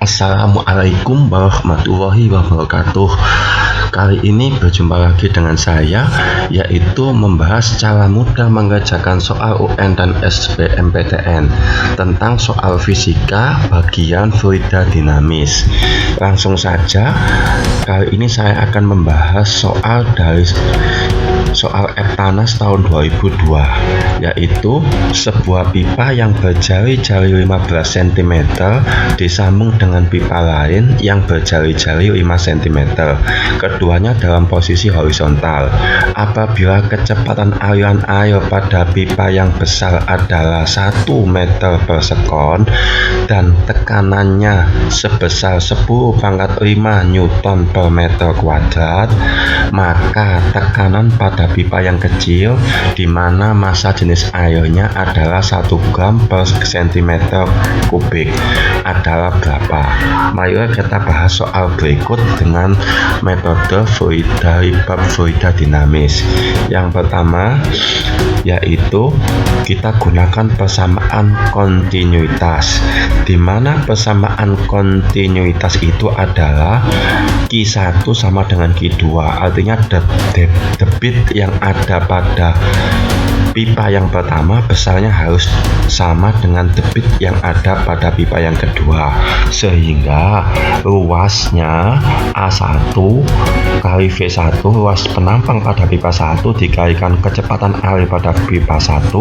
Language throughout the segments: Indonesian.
Assalamualaikum warahmatullahi wabarakatuh. Kali ini berjumpa lagi dengan saya, yaitu membahas cara mudah mengerjakan soal UN dan SBMPTN tentang soal fisika bagian fluida dinamis. Langsung saja, kali ini saya akan membahas soal dari soal Eptanas tahun 2002, yaitu sebuah pipa yang berjari-jari 15 cm disambung dengan pipa lain yang berjari-jari 5 cm, keduanya dalam posisi horizontal. Apabila kecepatan aliran air pada pipa yang besar adalah 1 meter per sekon dan tekanannya sebesar 10⁵ Newton per meter kuadrat, maka tekanan pada pipa yang kecil di mana massa jenis airnya adalah 1 gram per centimeter kubik adalah berapa? Mari kita bahas soal berikut dengan metode dari bab fluida dinamis. Yang pertama yaitu kita gunakan persamaan kontinuitas, di mana persamaan kontinuitas itu adalah Q1 sama dengan Q2, artinya debit yang ada pada pipa yang pertama besarnya harus sama dengan debit yang ada pada pipa yang kedua, sehingga luasnya A1 kali V1, luas penampang pada pipa 1 dikalikan kecepatan air pada pipa 1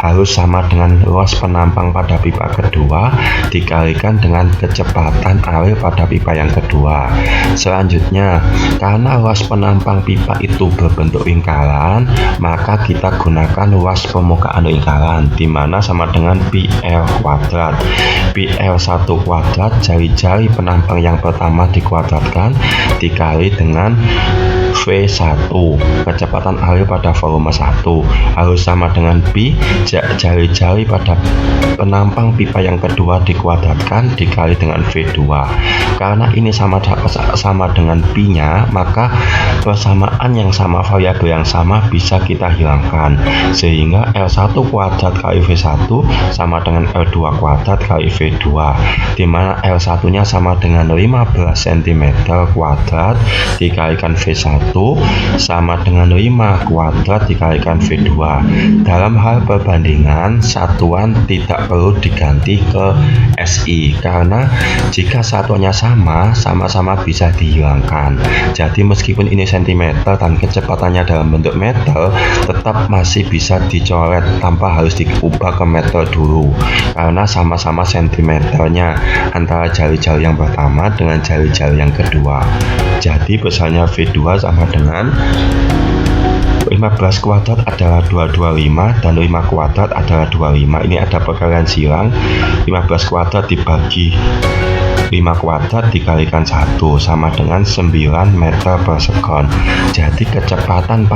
harus sama dengan luas penampang pada pipa kedua dikalikan dengan kecepatan air pada pipa yang kedua. Selanjutnya, karena luas penampang pipa itu berbentuk lingkaran, maka kita gunakan luas permukaan lingkaran, di mana sama dengan PL kuadrat. PL1 kuadrat jari-jari penampang yang pertama dikuadratkan dikali dengan V1, kecepatan air pada volume 1 harus sama dengan P, jari-jari pada penampang pipa yang kedua dikuadratkan dikali dengan V2. Karena ini sama dengan P-nya, maka persamaan yang sama, variabel yang sama bisa kita hilangkan, sehingga L1 kuadrat kali V1 sama dengan L2 kuadrat kali V2, di mana L1 nya sama dengan 15 cm kuadrat dikalikan V1 sama dengan 5 kuadrat dikalikan V2. Dalam hal perbandingan, satuan tidak perlu diganti ke SI, karena jika satuannya sama-sama bisa dihilangkan. Jadi meskipun ini cm dan kecepatannya dalam bentuk meter, tetap masih bisa dicoret tanpa harus diubah ke meter dulu, karena sama-sama sentimeternya antara jari-jari yang pertama dengan jari-jari yang kedua. Jadi besarnya V2 sama dengan 15 kuadrat adalah 225 dan 5 kuadrat adalah 25. Ini ada perkalian silang, 15 kuadrat dibagi 5 kuadrat dikalikan 1 sama dengan 9 meter per sekon. Jadi kecepatan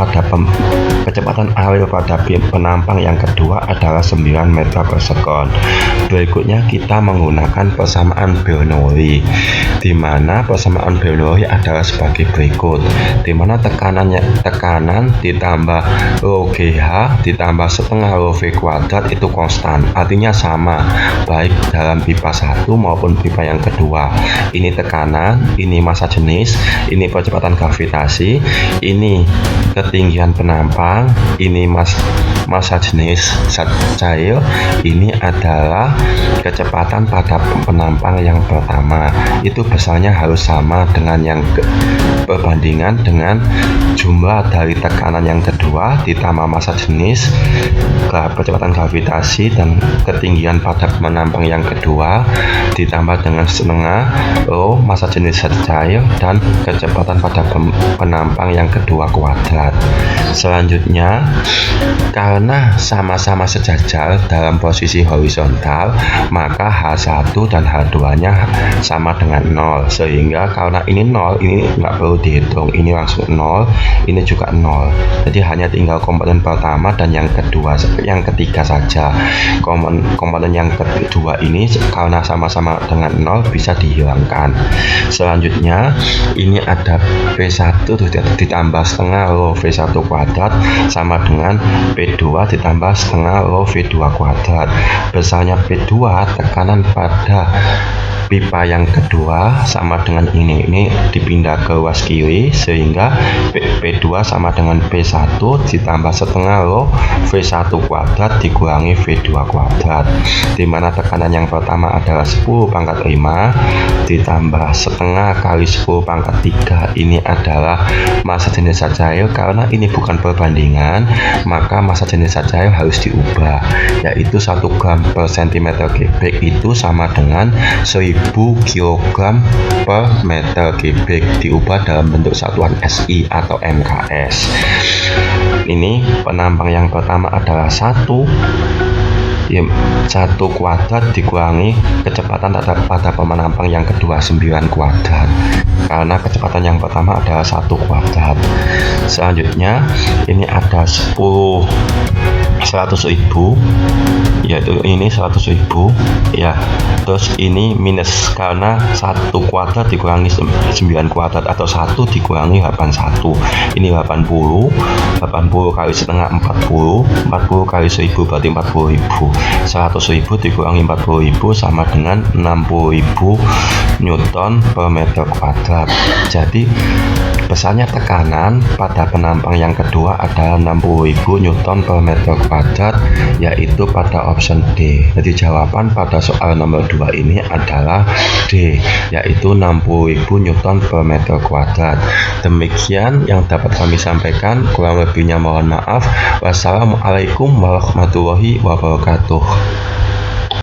air pada penampang yang kedua adalah 9 meter per sekon. Berikutnya kita menggunakan persamaan Bernoulli, di mana persamaan Bernoulli adalah sebagai berikut, di mana tekanan ditambah rho GH ditambah setengah rho V kuadrat itu konstan, artinya sama baik dalam pipa 1 maupun pipa yang kedua. Ini tekanan, ini massa jenis, ini percepatan gravitasi, ini ketinggian penampang, ini massa jenis zat cair, ini adalah kecepatan pada penampang yang pertama. Itu besarnya harus sama dengan yang perbandingan dengan jumlah dari tekanan yang kedua ditambah massa jenis, percepatan gravitasi, dan ketinggian pada penampang yang kedua ditambah dengan setengah rho massa jenis zat cair dan kecepatan pada penampang yang kedua kuadrat. Selanjutnya, karena sama-sama sejajar dalam posisi horizontal, maka H1 dan H2 nya sama dengan 0, sehingga karena ini 0, ini nggak perlu dihitung, ini langsung 0, ini juga 0. Jadi hanya tinggal komponen pertama dan yang ketiga saja. Komponen yang kedua ini karena sama-sama dengan 0 bisa dihilangkan. Selanjutnya, ini ada P1 ditambah setengah rho V1 kuadrat sama dengan P2 ditambah setengah rho V2 kuadrat. Besarnya P2 tekanan pada pipa yang kedua sama dengan ini dipindah ke ruas kiri, sehingga P2 sama dengan P1 ditambah setengah rho V1 kuadrat dikurangi V2 kuadrat, di mana tekanan yang pertama adalah 10 pangkat 5 ditambah setengah kali 10 pangkat 3. Ini adalah massa jenis zat cair. Karena ini bukan perbandingan, maka massa jenis zat cair harus diubah, yaitu 1 gram per cm kubik itu sama dengan 1000 kg per meter kubik, diubah dalam bentuk satuan SI atau MKS. Ini penampang yang pertama adalah 1 kuadrat dikurangi kecepatan pada penampang yang kedua 9 kuadrat, karena kecepatan yang pertama adalah 1 kuadrat. Selanjutnya ini ada 100.000, yaitu ini 100.000 ya. Terus ini minus karena 1 kuadrat dikurangi 9 kuadrat atau 1 dikurangi 81. Ini 80 kali setengah 40 kali 1000 berarti 40.000. 100.000 dikurangi 40.000 sama dengan 60.000 Newton per meter kuadrat. Jadi besarnya tekanan pada penampang yang kedua adalah 60.000 Newton per meter kuadrat, yaitu pada option D. Jadi jawaban pada soal nomor 2 ini adalah D, yaitu 60.000 Newton per meter kuadrat. Demikian yang dapat kami sampaikan, kurang lebihnya mohon maaf. Wassalamualaikum warahmatullahi wabarakatuh.